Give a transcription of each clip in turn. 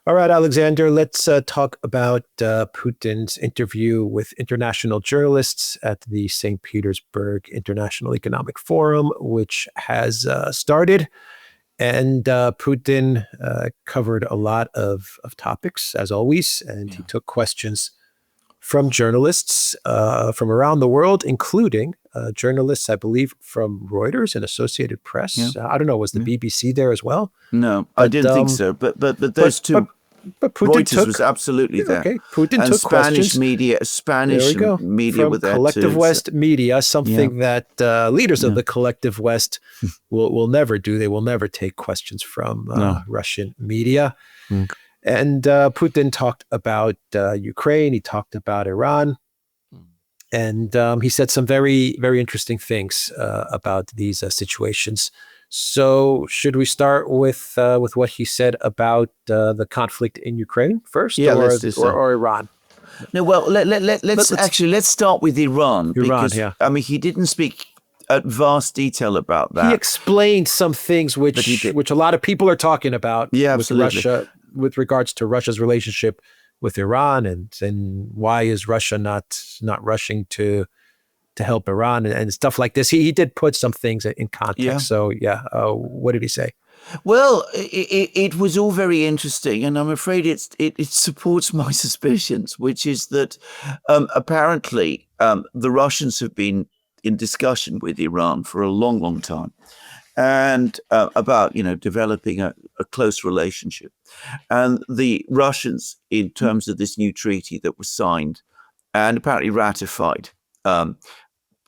All right, Alexander, let's talk about Putin's interview with international journalists at the St. Petersburg International Economic Forum, which has started. And Putin covered a lot of topics, as always, and he took questions from journalists from around the world, including journalists, I believe, from Reuters and Associated Press. Yeah. I don't know, was the BBC there as well? No, I didn't think so. But those two. But Putin Reuters was absolutely there. Okay, Putin and took Spanish questions. media, Spanish media from were there Collective too, West media, something that leaders of the Collective West will never do. They will never take questions from Russian media. And Putin talked about Ukraine. He talked about Iran. And he said some very, very interesting things about these situations. So should we start with what he said about the conflict in Ukraine first, or Iran? No, well, let's start with Iran. Because, I mean, he didn't speak at vast detail about that. He explained some things which a lot of people are talking about with Russia, with regards to Russia's relationship with Iran, and why is Russia not rushing to help Iran and stuff like this. He did put some things in context. Yeah. So what did he say? Well, it was all very interesting, and I'm afraid it supports my suspicions, which is that apparently the Russians have been in discussion with Iran for a long, long time, and about developing a close relationship. And the Russians, in terms of this new treaty that was signed and apparently ratified,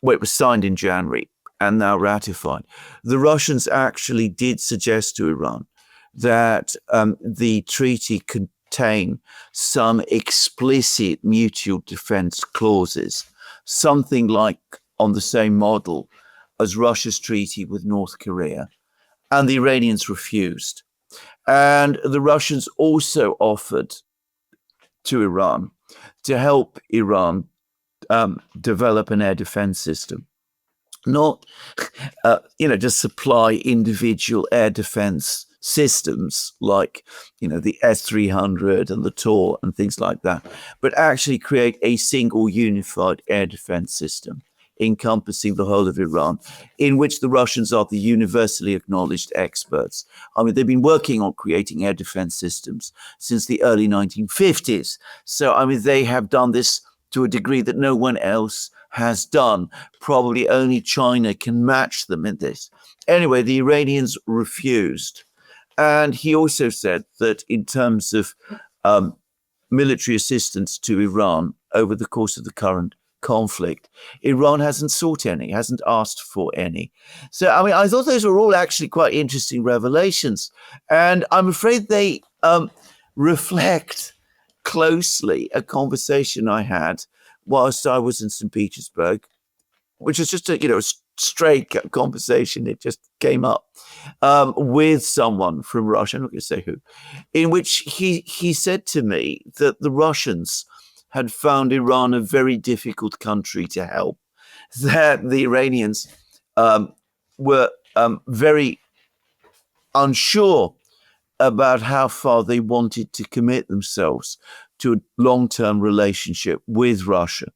it was signed in January and now ratified. The Russians actually did suggest to Iran that the treaty contain some explicit mutual defense clauses, something like on the same model as Russia's treaty with North Korea. And the Iranians refused. And the Russians also offered to Iran to help Iran develop an air defense system, not just supply individual air defense systems like the S-300 and the Tor and things like that, but actually create a single unified air defense system encompassing the whole of Iran, in which the Russians are the universally acknowledged experts. I mean, they've been working on creating air defense systems since the early 1950s. So, I mean, they have done this to a degree that no one else has done. Probably only China can match them in this. Anyway, the Iranians refused. And he also said that in terms of military assistance to Iran over the course of the current conflict, Iran hasn't sought any, hasn't asked for any. So, I mean, I thought those were all actually quite interesting revelations. And I'm afraid they reflect closely a conversation I had whilst I was in St. Petersburg, which is just a straight conversation. It just came up with someone from Russia, I'm not going to say who, in which he said to me that the Russians had found Iran a very difficult country to help, that the Iranians were very unsure about how far they wanted to commit themselves to a long-term relationship with Russia,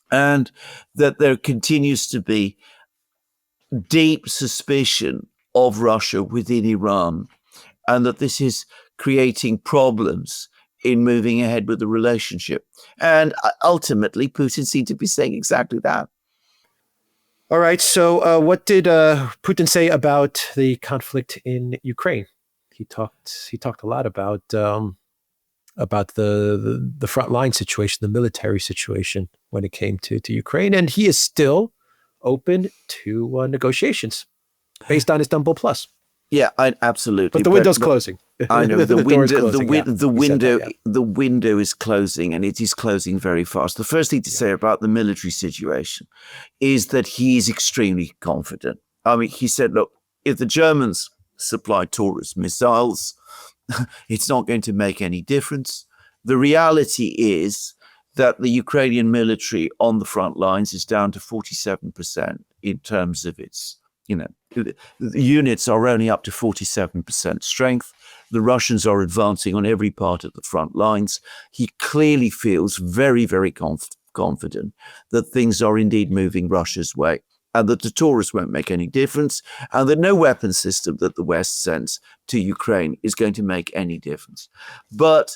and that there continues to be deep suspicion of Russia within Iran, and that this is creating problems in moving ahead with the relationship. And ultimately, Putin seemed to be saying exactly that. All right. So what did Putin say about the conflict in Ukraine? He talked a lot about the frontline situation, the military situation when it came to Ukraine, and he is still open to negotiations based on Istanbul Plus. Yeah, absolutely. But the window's closing. I know the window is closing, and it is closing very fast. The first thing to say about the military situation is that he is extremely confident. I mean, he said, look, if the Germans supply Taurus missiles, it's not going to make any difference. The reality is that the Ukrainian military on the front lines is down to 47% in terms of its the units are only up to 47% strength. The Russians are advancing on every part of the front lines. He clearly feels very, very confident that things are indeed moving Russia's way, and that the Taurus won't make any difference, and that no weapon system that the West sends to Ukraine is going to make any difference. But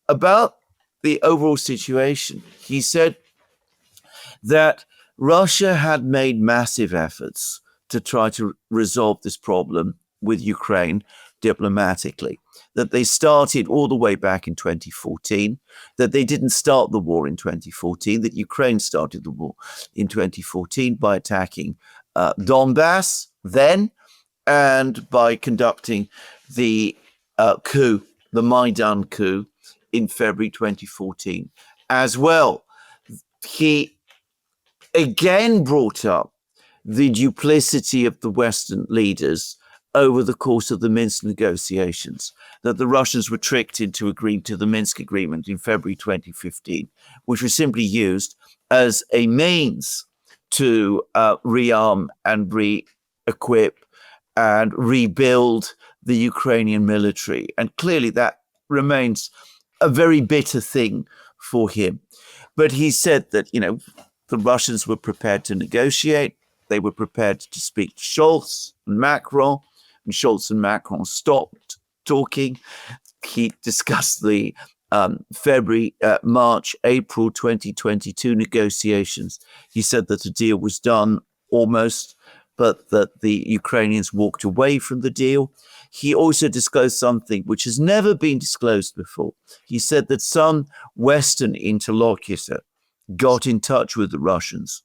about the overall situation, he said that Russia had made massive efforts to try to resolve this problem with Ukraine diplomatically, that they started all the way back in 2014, that they didn't start the war in 2014, that Ukraine started the war in 2014 by attacking Donbass then, and by conducting the coup, the Maidan coup, in February 2014 as well. He again brought up the duplicity of the Western leaders over the course of the Minsk negotiations, that the Russians were tricked into agreeing to the Minsk agreement in February 2015, which was simply used as a means to rearm and re-equip and rebuild the Ukrainian military. And clearly that remains a very bitter thing for him. But he said that, the Russians were prepared to negotiate. They were prepared to speak to Scholz and Macron, and Scholz and Macron stopped talking. He discussed the March, April 2022 negotiations. He said that a deal was done almost, but that the Ukrainians walked away from the deal. He also disclosed something which has never been disclosed before. He said that some Western interlocutor got in touch with the Russians.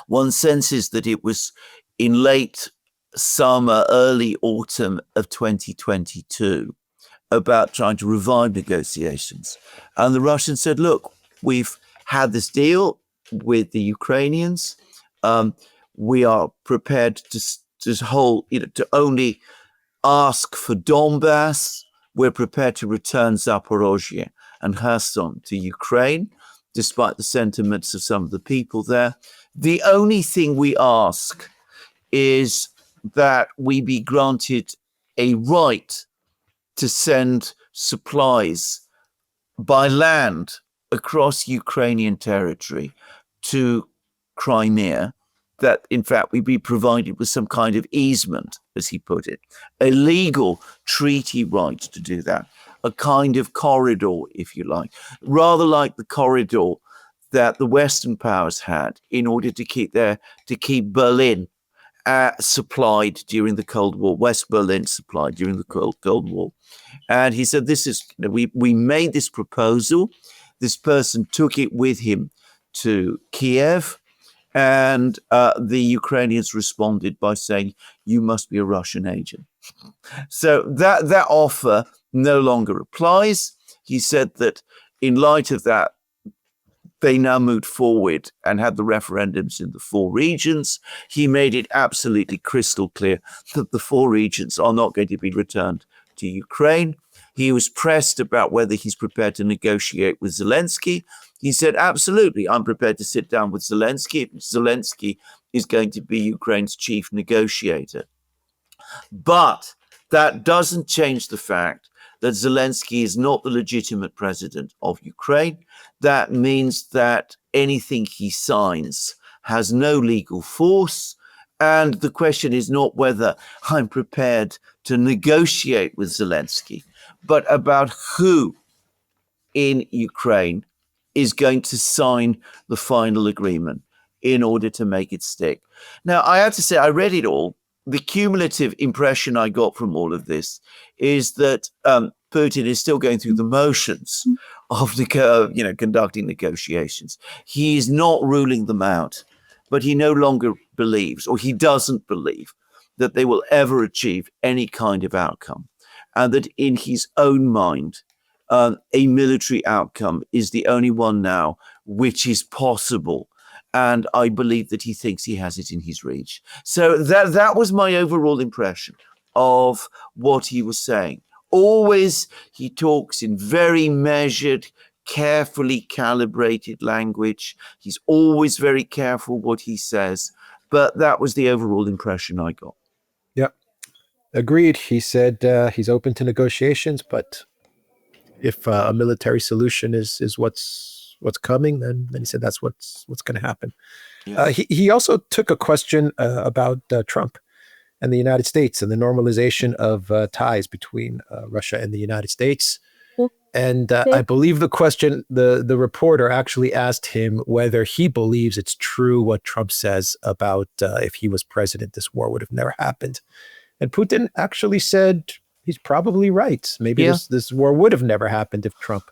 One senses that it was in late summer, early autumn of 2022, about trying to revive negotiations. And the Russians said, look, we've had this deal with the Ukrainians. We are prepared to only ask for Donbass. We're prepared to return Zaporozhye and Kherson to Ukraine, despite the sentiments of some of the people there. The only thing we ask is that we be granted a right to send supplies by land across Ukrainian territory to Crimea, that in fact we be provided with some kind of easement, as he put it, a legal treaty right to do that, a kind of corridor, if you like, rather like the corridor that the Western powers had in order to keep Berlin supplied during the Cold War, West Berlin supplied during the Cold War. And he said, we made this proposal. This person took it with him to Kiev, and the Ukrainians responded by saying, you must be a Russian agent. So that offer no longer applies. He said that in light of that, they now moved forward and had the referendums in the 4 regions. He made it absolutely crystal clear that the 4 regions are not going to be returned to Ukraine. He was pressed about whether he's prepared to negotiate with Zelensky. He said, absolutely, I'm prepared to sit down with Zelensky. Zelensky is going to be Ukraine's chief negotiator. But that doesn't change the fact that Zelensky is not the legitimate president of Ukraine. That means that anything he signs has no legal force. And the question is not whether I'm prepared to negotiate with Zelensky, but about who in Ukraine is going to sign the final agreement in order to make it stick. Now, I have to say, I read it all. The cumulative impression I got from all of this is that Putin is still going through the motions of conducting negotiations. He is not ruling them out, but he no longer believes, or he doesn't believe, that they will ever achieve any kind of outcome, and that in his own mind, a military outcome is the only one now which is possible. And I believe that he thinks he has it in his reach. So that was my overall impression of what he was saying. Always he talks in very measured, carefully calibrated language. He's always very careful what he says. But that was the overall impression I got. Yep. Agreed. He said he's open to negotiations, but if a military solution is what's coming, then he said that's what's going to happen. Yeah. He also took a question about Trump and the United States and the normalization of ties between Russia and the United States. And I believe the question, the reporter actually asked him whether he believes it's true what Trump says about if he was president, this war would have never happened. And Putin actually said he's probably right. Maybe this war would have never happened if Trump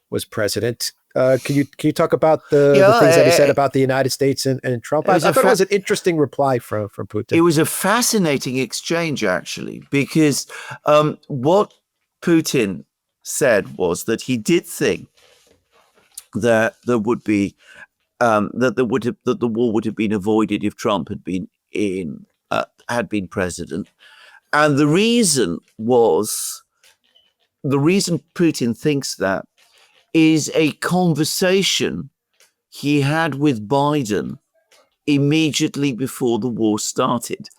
was president. Can you talk about the things that he said about the United States and Trump? I thought it was an interesting reply from Putin. It was a fascinating exchange, actually, because what Putin said was that he did think that there would be that the war would have been avoided if Trump had been president, and the reason Putin thinks that is a conversation he had with Biden immediately before the war started.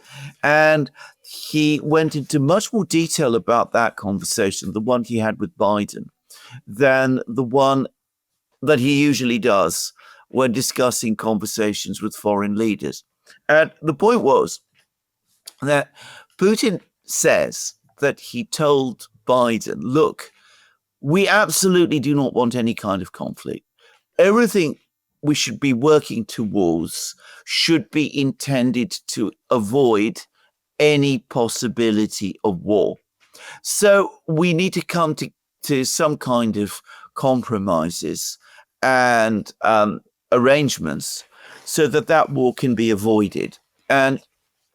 And he went into much more detail about that conversation, the one he had with Biden, than the one that he usually does when discussing conversations with foreign leaders. And the point was that Putin says that he told Biden, look, we absolutely do not want any kind of conflict. Everything we should be working towards should be intended to avoid any possibility of war. So we need to come to some kind of compromises and arrangements so that war can be avoided. And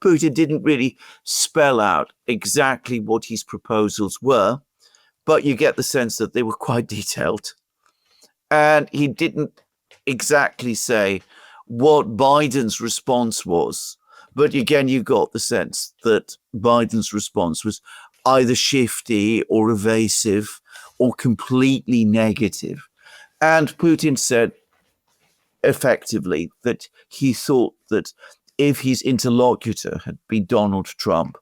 Putin didn't really spell out exactly what his proposals were, but you get the sense that they were quite detailed. And he didn't exactly say what Biden's response was. But again, you got the sense that Biden's response was either shifty or evasive or completely negative. And Putin said effectively that he thought that if his interlocutor had been Donald Trump,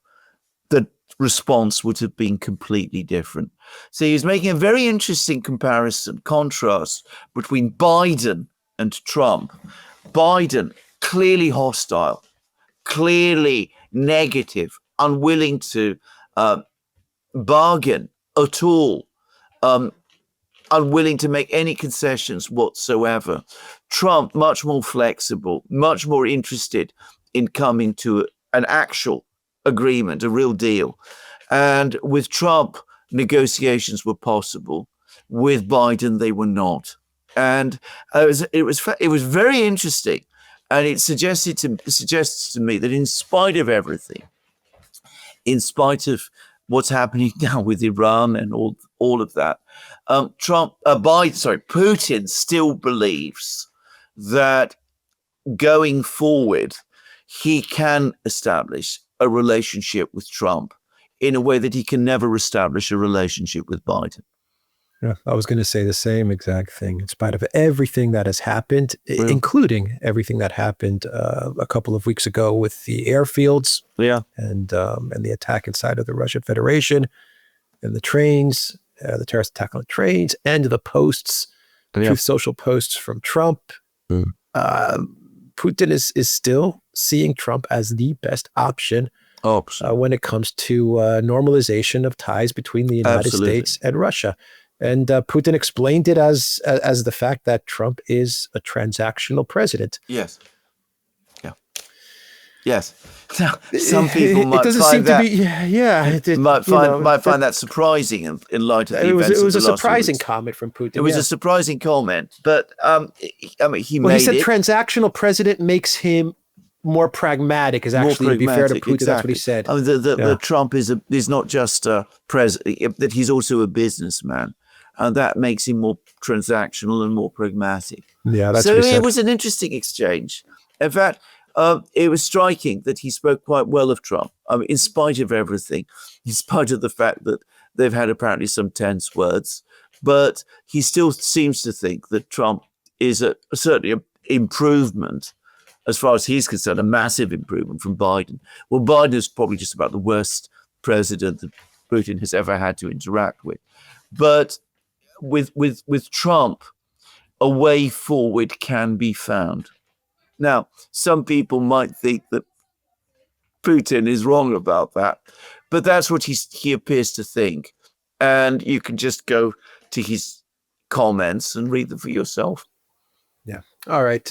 the response would have been completely different. So he was making a very interesting contrast between Biden and Trump. Biden, clearly hostile, clearly negative, unwilling to bargain at all, unwilling to make any concessions whatsoever. Trump, much more flexible, much more interested in coming to an actual agreement, a real deal. And with Trump, negotiations were possible. With Biden, they were not. And it was very interesting. And it suggests to me that in spite of everything, in spite of what's happening now with Iran and all of that, Putin still believes that going forward, he can establish a relationship with Trump in a way that he can never establish a relationship with Biden. Yeah, I was going to say the same exact thing. In spite of everything that has happened, including everything that happened a couple of weeks ago with the airfields, and the attack inside of the Russian Federation, and the trains, the terrorist attack on the trains, and the posts, Truth Social posts from Trump. Putin is still seeing Trump as the best option when it comes to normalization of ties between the United States and Russia. And Putin explained it as the fact that Trump is a transactional president. Yes. Yeah. Yes. Now, some people might find that surprising in light of the events. It was a surprising comment from Putin. It was a surprising comment, but he said transactional president makes him more pragmatic. Is actually, to be fair to Putin, exactly. That's what he said. I mean, the Trump is not just a president; that he's also a businessman. And that makes him more transactional and more pragmatic. Yeah, that's so what he said. It was an interesting exchange. In fact, it was striking that he spoke quite well of Trump. I mean, in spite of everything, in spite of the fact that they've had apparently some tense words, but he still seems to think that Trump is certainly an improvement as far as he's concerned, a massive improvement from Biden. Well, Biden is probably just about the worst president that Putin has ever had to interact with. But with Trump, a way forward can be found. Now, some people might think that Putin is wrong about that, but that's what he appears to think. And you can just go to his comments and read them for yourself. Yeah. All right.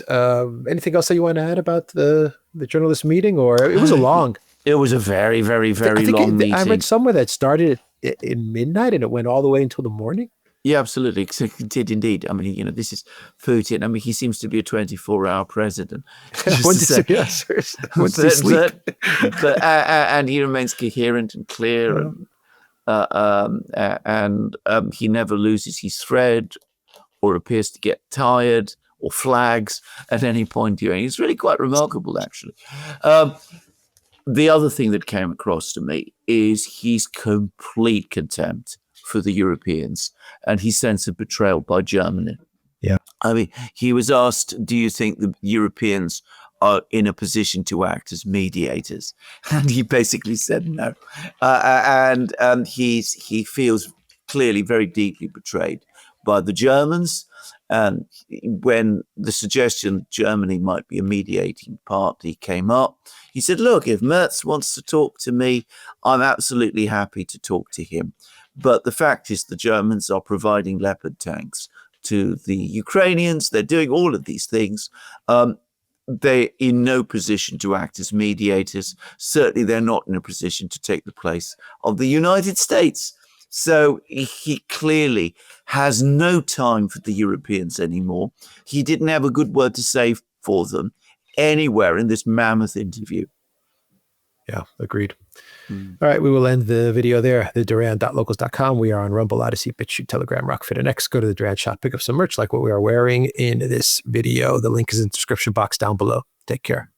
Anything else that you want to add about the journalist meeting, or it was a long? It was a very, very, very long meeting. I read somewhere that started in midnight and it went all the way until the morning. Yeah, absolutely. It did indeed. I mean, this is Putin. I mean, he seems to be a 24-hour president. When does he sleep? And he remains coherent and clear, and he never loses his thread or appears to get tired or flags at any point during. It's really quite remarkable, actually. The other thing that came across to me is his complete contempt for the Europeans and his sense of betrayal by Germany. Yeah. I mean, he was asked, do you think the Europeans are in a position to act as mediators? And he basically said no. And he feels clearly very deeply betrayed by the Germans. And when the suggestion that Germany might be a mediating party came up, he said, look, if Merz wants to talk to me, I'm absolutely happy to talk to him. But the fact is the Germans are providing Leopard tanks to the Ukrainians. They're doing all of these things. They're in no position to act as mediators. Certainly they're not in a position to take the place of the United States. So he clearly has no time for the Europeans anymore. He didn't have a good word to say for them anywhere in this mammoth interview. Yeah, agreed. All right, we will end the video there. The Duran.locals.com. We are on Rumble, Odyssey, BitChute, Telegram, Rockfit, and X. Go to the Duran shop, pick up some merch like what we are wearing in this video. The link is in the description box down below. Take care.